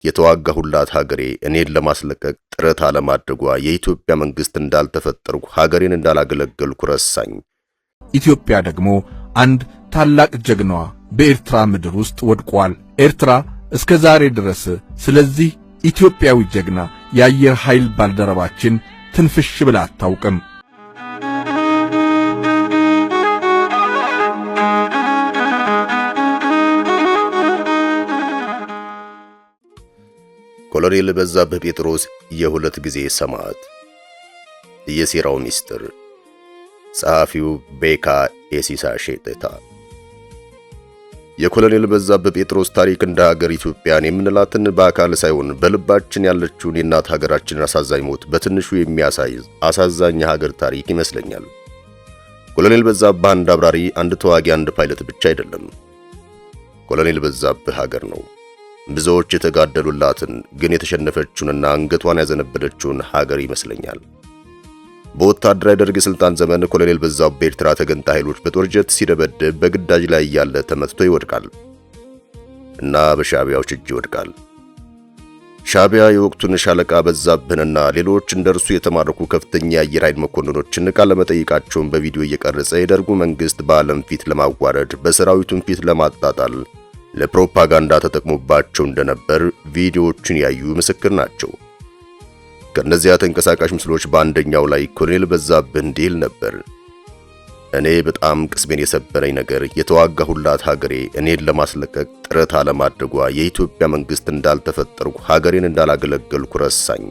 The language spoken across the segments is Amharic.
የተዋጋሁላት ሀገሬ እኔን ለማስለቀቅ ጥረት አለማድረጓ የኢትዮጵያ መንግስት እንዳልተፈጠርኩ ሀገሬን እንዳላገለገልኩ ረሳኝ። ኢትዮጵያ ደግሞ አንድ ታላቅ ጀግናዋ በኤርትራ ምድር ውስጥ ወድቋል። ኤርትራ እስከ ዛሬ ድረስ ስለዚህ ኢትዮጵያዊ ጀግና የአየር ኃይል ባልደረባችን ትንፍሽ ብላ አታውቅም። ኮሎኔል በዛብህ ጴጥሮስ የሁለት ጊዜ ሰማዕት። የሴራው ሚስጥር። ጸሐፊው ቤካ ኤሲሳ ሼጤታ። የኮሎኔል በዛብህ ጴጥሮስ ታሪክ እንደ ሀገር ኢትዮጵያን የምንላትን በአካል ሳይሆን በልባችን ያለችውን የእናት ሀገራችንን አሳዛኝ ሞት በትንሹ የሚያሳይ አሳዛኝ ሀገር ታሪክ ይመስለኛል። ኮሎኔል በዛብህ አንድ አብራሪ፣ አንድ ተዋጊ፣ አንድ ፓይለት ብቻ አይደለም። ኮሎኔል በዛብህ ሀገር ነው። ብዙዎች የተጋደሉላትን ግን የተሸነፈችውንና አንገቷን ያዘነበለችውን ሀገር ይመስለኛል። በወታደራዊ ደርግ ስልጣን ዘመን ኮሎኔል በዛብህ በኤርትራ ተገንጣ ኃይሎች በጦር ጀት ሲደበደብ በግዳጅ ላይ ያለ ተመትቶ ይወድቃል እና በሻዕቢያዎች እጅ ይወድቃል። ሻዕቢያ የወቅቱን ሻለቃ በዛብህንና ሌሎች እንደርሱ የተማረኩ ከፍተኛ የአየር ኃይል መኮንኖችን ቃለ መጠይቃቸውን በቪዲዮ እየቀረጸ የደርጉ መንግስት በዓለም ፊት ለማዋረድ በሰራዊቱን ፊት ለማጣጣል ለፕሮፓጋንዳ ተጠቅሞባቸው እንደነበር ቪዲዮዎችን ያዩ ምስክር ናቸው። ከነዚያ ተንቀሳቃሽ ምስሎች በአንደኛው ላይ ኮሎኔል በዛብህ እንዲህ ይል ነበር። እኔ በጣም ቅስሜን የሰበረኝ ነገር የተዋጋሁላት ሀገሬ እኔን ለማስለቀቅ ጥረት አለማድረጓ የኢትዮጵያ መንግስት እንዳልተፈጠርኩ ሀገሬን እንዳላገለገልኩ ረሳኝ፣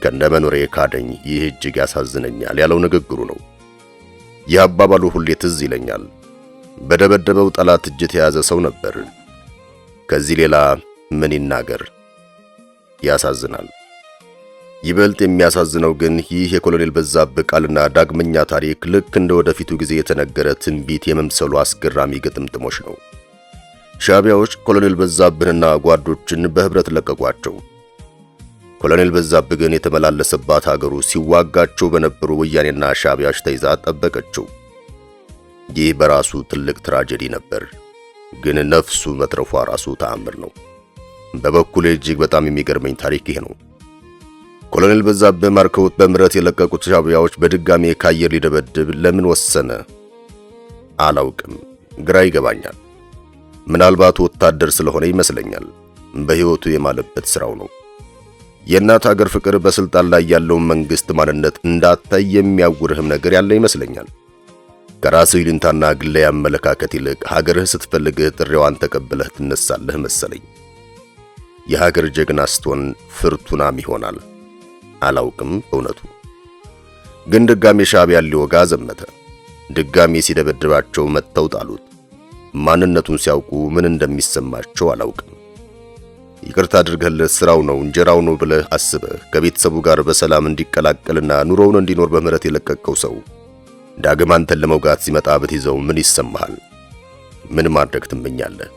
ከነመኖሬ ካደኝ፣ ይህ እጅግ ያሳዝነኛል ያለው ንግግሩ ነው። ይህ አባባሉ ሁሌ ትዝ ይለኛል። በደበደበው ጠላት እጅ የተያዘ ሰው ነበር። ከዚህ ሌላ ምን ይናገር? ያሳዝናል። ይበልጥ የሚያሳዝነው ግን ይህ የኮሎኔል በዛብህ ቃልና ዳግመኛ ታሪክ ልክ እንደ ወደፊቱ ጊዜ የተነገረ ትንቢት የመምሰሉ አስገራሚ ግጥምጥሞች ነው። ሻዕቢያዎች ኮሎኔል በዛብህንና ጓዶችን በህብረት ለቀቋቸው። ኮሎኔል በዛብህ ግን የተመላለሰባት ሀገሩ ሲዋጋቸው በነበሩ ወያኔና ሻዕቢያዎች ተይዛ ጠበቀችው። ይህ በራሱ ትልቅ ትራጀዲ ነበር፣ ግን ነፍሱ መትረፏ ራሱ ተአምር ነው። በበኩሌ እጅግ በጣም የሚገርመኝ ታሪክ ይሄ ነው። ኮሎኔል በዛብህ ማርከውት በምረት የለቀቁት ሻዕቢያዎች በድጋሚ ከአየር ሊደበድብ ለምን ወሰነ? አላውቅም፣ ግራ ይገባኛል። ምናልባት ወታደር ስለሆነ ይመስለኛል። በህይወቱ የማለበት ስራው ነው። የእናት ሀገር ፍቅር በስልጣን ላይ ያለውን መንግስት ማንነት እንዳታይ የሚያውርህም ነገር ያለ ይመስለኛል። ከራስህ ይልንታና ግላዊ አመለካከት ይልቅ ሀገርህ ስትፈልግህ ጥሪዋን ተቀብለህ ትነሳለህ መሰለኝ። የሀገር ጀግና ስትሆን ፍርቱናም ይሆናል። አላውቅም በእውነቱ። ግን ድጋሜ ሻዕቢያን ሊወጋ ዘመተ። ድጋሜ ሲደበድባቸው መጥተው ጣሉት። ማንነቱን ሲያውቁ ምን እንደሚሰማቸው አላውቅም። ይቅርታ አድርገህለት ስራው ነው እንጀራው ነው ብለህ አስበህ ከቤተሰቡ ጋር በሰላም እንዲቀላቀልና ኑሮውን እንዲኖር በምህረት የለቀቀው ሰው ዳግም አንተን ለመውጋት ሲመጣ ብትይዘው ምን ይሰማሃል? ምን ማድረግ ትመኛለህ?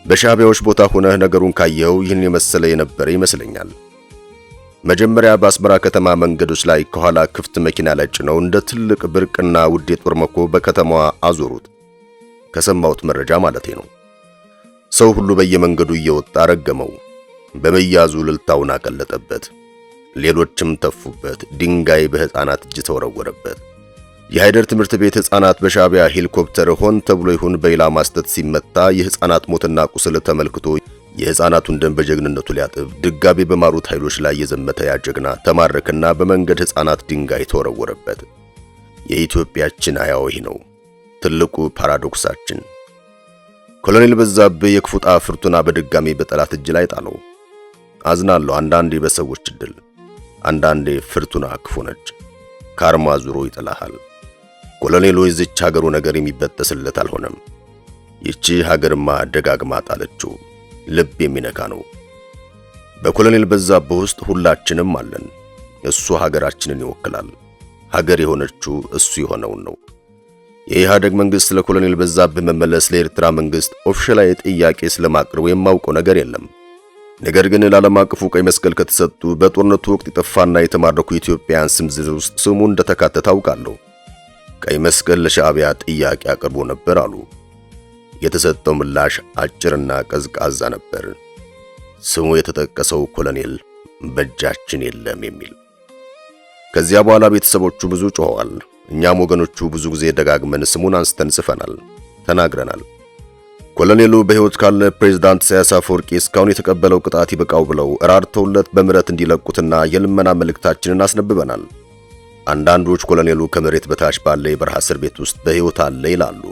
በሻዕቢያዎች ቦታ ሆነህ ነገሩን ካየኸው ይህን የመሰለ የነበረ ይመስለኛል። መጀመሪያ በአስመራ ከተማ መንገዶች ላይ ከኋላ ክፍት መኪና ላይ ጭነው እንደ ትልቅ ብርቅና ውድ የጦር መኮ በከተማዋ አዞሩት። ከሰማሁት መረጃ ማለቴ ነው። ሰው ሁሉ በየመንገዱ እየወጣ ረገመው። በመያዙ ልልታውን አቀለጠበት። ሌሎችም ተፉበት። ድንጋይ በሕፃናት እጅ ተወረወረበት። የሃይደር ትምህርት ቤት ሕፃናት በሻዕቢያ ሄሊኮፕተር ሆን ተብሎ ይሁን በኢላማ ማስተት ሲመታ የሕፃናት ሞትና ቁስል ተመልክቶ የሕፃናቱን ደም በጀግንነቱ ሊያጥብ ድጋቤ በማሩት ኃይሎች ላይ የዘመተ ያጀግና ተማረከና በመንገድ ሕፃናት ድንጋይ ተወረወረበት። የኢትዮጵያችን አያውህ ነው ትልቁ ፓራዶክሳችን። ኮሎኔል በዛብህ የክፉጣ ፍርቱና በድጋሜ በጠላት እጅ ላይ ጣለው። አዝናለሁ። አንዳንዴ በሰዎች እድል፣ አንዳንዴ ፍርቱና ክፉ ነች። ካርማ ዙሮ ይጥላሃል። ኮሎኔሉ የዚች ሀገሩ ነገር የሚበጠስለት አልሆነም። ይቺ ሀገርማ ደጋግማ ጣለችው። ልብ የሚነካ ነው። በኮሎኔል በዛብህ ውስጥ ሁላችንም አለን። እሱ ሀገራችንን ይወክላል። ሀገር የሆነችው እሱ የሆነውን ነው። የኢህአዴግ መንግስት ለኮሎኔል በዛብህ መመለስ ለኤርትራ መንግስት ኦፊሻላዊ ጥያቄ ስለማቅረቡ የማውቀው ነገር የለም። ነገር ግን ለዓለም አቀፉ ቀይ መስቀል ከተሰጡ በጦርነቱ ወቅት የጠፋና የተማረኩ ኢትዮጵያውያን ስም ዝርዝር ውስጥ ስሙ እንደተካተተ አውቃለሁ። ቀይ መስቀል ለሻዕቢያ ጥያቄ አቅርቦ ነበር አሉ። የተሰጠው ምላሽ አጭርና ቀዝቃዛ ነበር። ስሙ የተጠቀሰው ኮሎኔል በእጃችን የለም የሚል። ከዚያ በኋላ ቤተሰቦቹ ብዙ ጮኸዋል። እኛም ወገኖቹ ብዙ ጊዜ ደጋግመን ስሙን አንስተን ጽፈናል፣ ተናግረናል። ኮሎኔሉ በሕይወት ካለ ፕሬዝዳንት ኢሳያስ አፈወርቂ እስካሁን የተቀበለው ቅጣት ይበቃው ብለው እራርተውለት በምህረት እንዲለቁትና የልመና መልእክታችንን አስነብበናል። አንዳንዶች ኮሎኔሉ ከመሬት በታች ባለ የበረሃ እስር ቤት ውስጥ በሕይወት አለ ይላሉ።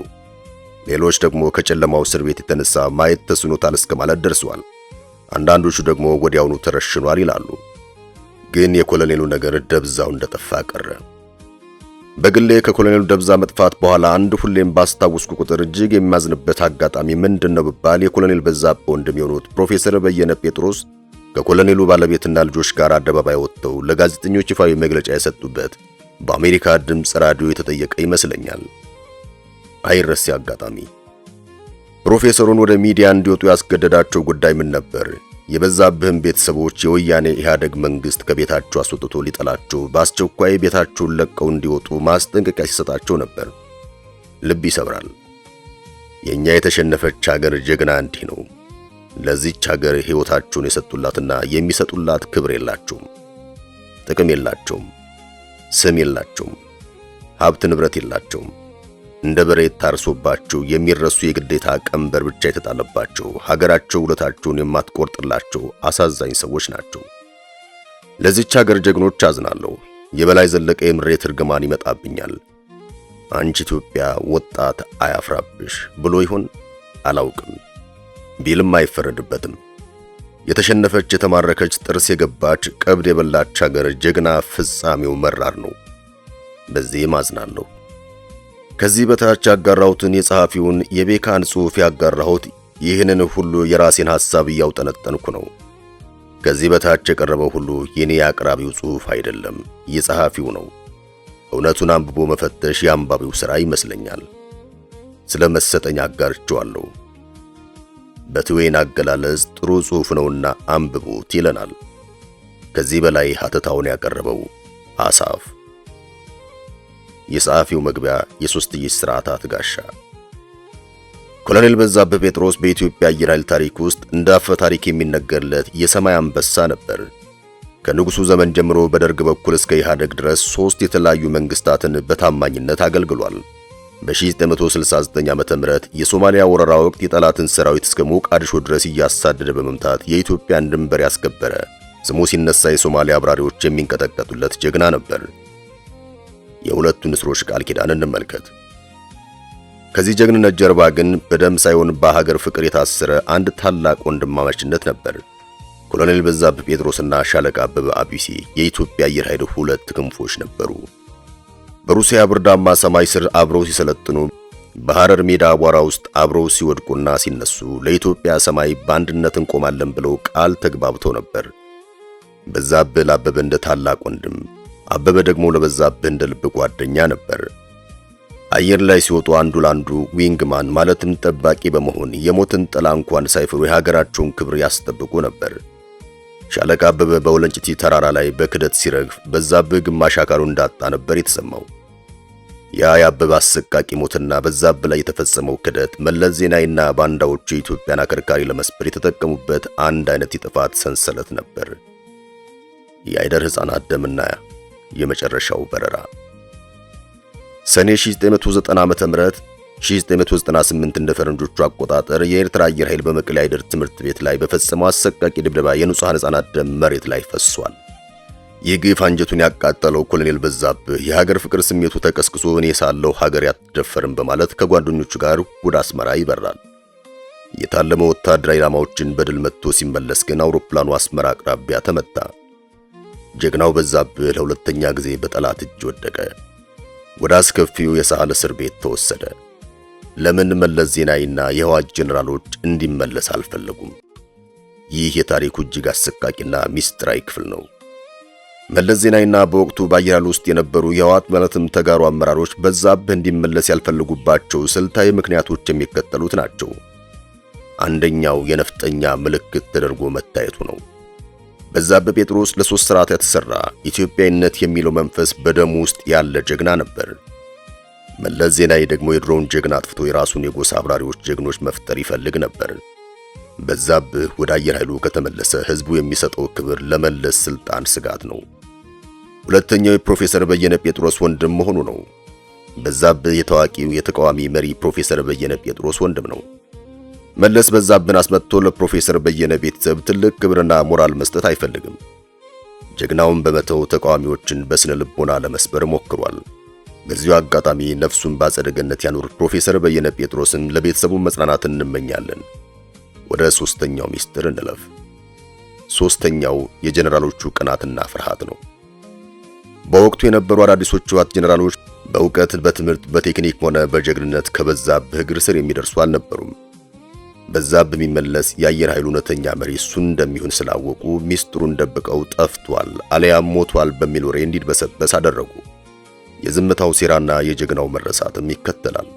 ሌሎች ደግሞ ከጨለማው እስር ቤት የተነሳ ማየት ተስኖታል እስከ ማለት ደርሰዋል። አንዳንዶቹ ደግሞ ወዲያውኑ ተረሽኗል ይላሉ። ግን የኮሎኔሉ ነገር ደብዛው እንደጠፋ ቀረ። በግሌ ከኮሎኔሉ ደብዛ መጥፋት በኋላ አንድ ሁሌም ባስታወስኩ ቁጥር እጅግ የሚያዝንበት አጋጣሚ ምንድነው ብባል የኮሎኔል በዛብህ ወንድም የሆኑት ፕሮፌሰር በየነ ጴጥሮስ ከኮሎኔሉ ባለቤትና ልጆች ጋር አደባባይ ወጥተው ለጋዜጠኞች ይፋዊ መግለጫ የሰጡበት በአሜሪካ ድምፅ ራዲዮ የተጠየቀ ይመስለኛል። አይረሴ አጋጣሚ። ፕሮፌሰሩን ወደ ሚዲያ እንዲወጡ ያስገደዳቸው ጉዳይ ምን ነበር? የበዛብህም ቤተሰቦች የወያኔ ኢህአዴግ መንግስት ከቤታቸው አስወጥቶ ሊጠላቸው በአስቸኳይ ቤታቸውን ለቀው እንዲወጡ ማስጠንቀቂያ ሲሰጣቸው ነበር። ልብ ይሰብራል። የኛ የተሸነፈች ሀገር ጀግና እንዲህ ነው። ለዚች ሀገር ሕይወታቸውን የሰጡላትና የሚሰጡላት ክብር የላቸውም፣ ጥቅም የላቸውም፣ ስም የላቸውም፣ ሀብት ንብረት የላቸውም። እንደ በሬት ታርሶባቸው የሚረሱ የግዴታ ቀንበር ብቻ የተጣለባቸው ሀገራቸው ውለታቸውን የማትቆርጥላቸው አሳዛኝ ሰዎች ናቸው። ለዚች ሀገር ጀግኖች አዝናለሁ። የበላይ ዘለቀ የምሬት እርግማን ይመጣብኛል። አንቺ ኢትዮጵያ ወጣት አያፍራብሽ ብሎ ይሆን አላውቅም። ቢልም አይፈረድበትም። የተሸነፈች የተማረከች ጥርስ የገባች ቀብድ የበላች ሀገር ጀግና ፍጻሜው መራር ነው። በዚህም አዝናለሁ። ከዚህ በታች ያጋራሁትን የጸሐፊውን የቤካን ጽሑፍ ያጋራሁት ይህንን ሁሉ የራሴን ሐሳብ እያውጠነጠንኩ ነው። ከዚህ በታች የቀረበው ሁሉ የኔ የአቅራቢው ጽሑፍ አይደለም፣ የጸሐፊው ነው። እውነቱን አንብቦ መፈተሽ የአንባቢው ሥራ ይመስለኛል። ስለ መሰጠኝ አጋርቼዋለሁ። በትዌን አገላለጽ ጥሩ ጽሑፍ ነውና አንብቡት ይለናል። ከዚህ በላይ ሐተታውን ያቀረበው አሳፍ። የጸሐፊው መግቢያ የሶስትዮሽ ሥርዓታት ጋሻ። ኮሎኔል በዛብህ ጴጥሮስ በኢትዮጵያ አየር ኃይል ታሪክ ውስጥ እንደ አፈ ታሪክ የሚነገርለት የሰማይ አንበሳ ነበር። ከንጉሡ ዘመን ጀምሮ በደርግ በኩል እስከ ኢህአዴግ ድረስ 3 የተለያዩ መንግስታትን በታማኝነት አገልግሏል። በ1969 ዓመተ ምህረት የሶማሊያ ወረራ ወቅት የጠላትን ሰራዊት እስከ ሞቃዲሾ ድረስ እያሳደደ በመምታት የኢትዮጵያን ድንበር ያስከበረ፣ ስሙ ሲነሳ የሶማሊያ አብራሪዎች የሚንቀጠቀጡለት ጀግና ነበር። የሁለቱ ንስሮች ቃል ኪዳን እንመልከት። ከዚህ ጀግንነት ጀርባ ግን በደም ሳይሆን በሀገር ፍቅር የታሰረ አንድ ታላቅ ወንድማማችነት ነበር። ኮሎኔል በዛብህ ጴጥሮስና ሻለቃ አበበ አቢሲ የኢትዮጵያ አየር ኃይል 2 ክንፎች ነበሩ። በሩሲያ ብርዳማ ሰማይ ስር አብረው ሲሰለጥኑ፣ በሐረር ሜዳ አቧራ ውስጥ አብረው ሲወድቁና ሲነሱ ለኢትዮጵያ ሰማይ በአንድነት እንቆማለን ብለው ቃል ተግባብተው ነበር። በዛብህ ለአበበ እንደ ታላቅ ወንድም፣ አበበ ደግሞ ለበዛብህ እንደ ልብ ጓደኛ ነበር። አየር ላይ ሲወጡ አንዱ ላንዱ ዊንግማን ማለትም ጠባቂ በመሆን የሞትን ጥላ እንኳን ሳይፈሩ የሀገራቸውን ክብር ያስጠብቁ ነበር። ሻለቃ አበበ በወለንጭቲ ተራራ ላይ በክደት ሲረግፍ በዛብህ ግማሽ አካሉ እንዳጣ ነበር የተሰማው። ያ የአበበ አሰቃቂ ሞትና በዛብህ ላይ የተፈጸመው ክደት መለስ ዜናዊና ባንዳዎቹ የኢትዮጵያን አከርካሪ ለመስበር የተጠቀሙበት አንድ አይነት የጥፋት ሰንሰለት ነበር። የአይደር ሕፃናት ደምና የመጨረሻው በረራ። ሰኔ 1990 ዓመተ ምህረት 1998 እንደ ፈረንጆቹ አቆጣጠር የኤርትራ አየር ኃይል በመቀሌ አይደር ትምህርት ቤት ላይ በፈጸመው አሰቃቂ ድብደባ የንጹሃን ሕፃናት ደም መሬት ላይ ፈሷል። ይህ ግፍ አንጀቱን ያቃጠለው ኮሎኔል በዛብህ የሀገር ፍቅር ስሜቱ ተቀስቅሶ እኔ ሳለሁ ሀገር አትደፈርም በማለት ከጓደኞቹ ጋር ወደ አስመራ ይበራል። የታለመ ወታደራዊ ኢላማዎችን በድል መጥቶ ሲመለስ ግን አውሮፕላኑ አስመራ አቅራቢያ ተመታ። ጀግናው በዛብህ ለሁለተኛ ጊዜ በጠላት እጅ ወደቀ። ወደ አስከፊው የሳህል እስር ቤት ተወሰደ። ለምን መለስ ዜናዊና የህወሓት ጄኔራሎች እንዲመለስ አልፈለጉም? ይህ የታሪኩ እጅግ አሰቃቂና ሚስጥራዊ ክፍል ነው። መለስ ዜናዊና በወቅቱ በአየር ኃይል ውስጥ የነበሩ የህወሓት ማለትም ተጋሩ አመራሮች በዛብህ እንዲመለስ ያልፈለጉባቸው ስልታዊ ምክንያቶች የሚከተሉት ናቸው። አንደኛው የነፍጠኛ ምልክት ተደርጎ መታየቱ ነው። በዛብህ ጴጥሮስ ለ3 ስርዓት የተሰራ ኢትዮጵያዊነት የሚለው መንፈስ በደሙ ውስጥ ያለ ጀግና ነበር። መለስ ዜናዊ ደግሞ የድሮውን ጀግና አጥፍቶ የራሱን የጎሳ አብራሪዎች ጀግኖች መፍጠር ይፈልግ ነበር። በዛብህ ወደ አየር ኃይሉ ከተመለሰ ህዝቡ የሚሰጠው ክብር ለመለስ ስልጣን ስጋት ነው። ሁለተኛው የፕሮፌሰር በየነ ጴጥሮስ ወንድም መሆኑ ነው። በዛብህ የታዋቂው የተቃዋሚ መሪ ፕሮፌሰር በየነ ጴጥሮስ ወንድም ነው። መለስ በዛብህን አስመጥቶ ለፕሮፌሰር በየነ ቤተሰብ ትልቅ ክብርና ሞራል መስጠት አይፈልግም። ጀግናውን በመተው ተቃዋሚዎችን በስነ ልቦና ለመስበር ሞክሯል። በዚሁ አጋጣሚ ነፍሱን በአጸደ ገነት ያኑር ፕሮፌሰር በየነ ጴጥሮስን ለቤተሰቡ መጽናናት እንመኛለን። ወደ ሶስተኛው ሚስጥር እንለፍ። ሶስተኛው የጀነራሎቹ ቅናትና ፍርሃት ነው። በወቅቱ የነበሩ አዳዲሶቹ ጀነራሎች በእውቀት፣ በትምህርት፣ በቴክኒክ ሆነ በጀግንነት ከበዛብህ እግር ስር የሚደርሱ አልነበሩም። በዛብህ የሚመለስ የአየር ኃይሉ እውነተኛ መሪ እሱን እንደሚሆን ስላወቁ ሚስጥሩን ደብቀው ጠፍቷል አለያም ሞቷል በሚል ወሬ እንዲድበሰበስ አደረጉ። የዝምታው ሴራና የጀግናው መረሳትም ይከተላል።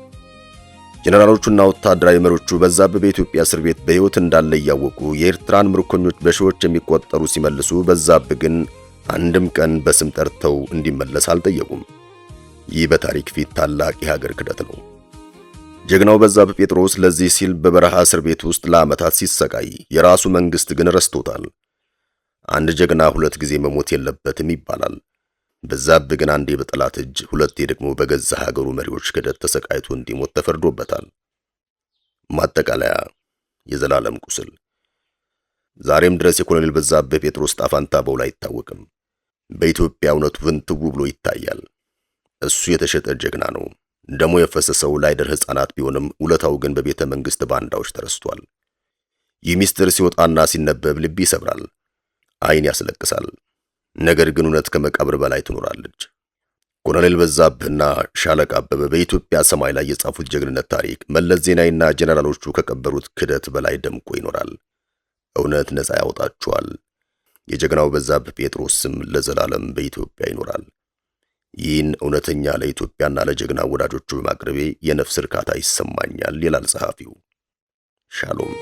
ጀነራሎቹና ወታደራዊ መሪዎቹ በዛብህ በኢትዮጵያ እስር ቤት በሕይወት እንዳለ እያወቁ የኤርትራን ምርኮኞች በሺዎች የሚቆጠሩ ሲመልሱ፣ በዛብህ ግን አንድም ቀን በስም ጠርተው እንዲመለስ አልጠየቁም። ይህ በታሪክ ፊት ታላቅ የሀገር ክደት ነው። ጀግናው በዛብህ ጴጥሮስ ለዚህ ሲል በበረሃ እስር ቤት ውስጥ ለዓመታት ሲሰቃይ፣ የራሱ መንግስት ግን ረስቶታል። አንድ ጀግና ሁለት ጊዜ መሞት የለበትም ይባላል። በዛብህ ግን አንዴ በጠላት እጅ፣ ሁለቴ ደግሞ በገዛ ሀገሩ መሪዎች ክደት ተሰቃይቶ እንዲሞት ተፈርዶበታል። ማጠቃለያ፣ የዘላለም ቁስል። ዛሬም ድረስ የኮሎኔል በዛብህ ጴጥሮስ ጣፋንታ በውል አይታወቅም። በኢትዮጵያ እውነቱ ፍንትው ብሎ ይታያል። እሱ የተሸጠ ጀግና ነው። ደሞ የፈሰሰው ላይደር ሕፃናት ቢሆንም ውለታው ግን በቤተ መንግስት ባንዳዎች ተረስቷል። ይህ ሚስጥር ሲወጣና ሲነበብ ልብ ይሰብራል፣ ዓይን ያስለቅሳል። ነገር ግን እውነት ከመቃብር በላይ ትኖራለች። ኮሎኔል በዛብህና ሻለቃ አበበ በኢትዮጵያ ሰማይ ላይ የጻፉት ጀግንነት ታሪክ መለስ ዜናዊና ጀነራሎቹ ከቀበሩት ክደት በላይ ደምቆ ይኖራል። እውነት ነፃ ያወጣቸዋል። የጀግናው በዛብህ ጴጥሮስ ስም ለዘላለም በኢትዮጵያ ይኖራል። ይህን እውነተኛ ለኢትዮጵያና ለጀግና ወዳጆቹ በማቅረቤ የነፍስ እርካታ ይሰማኛል ይላል ጸሐፊው። ሻሎም።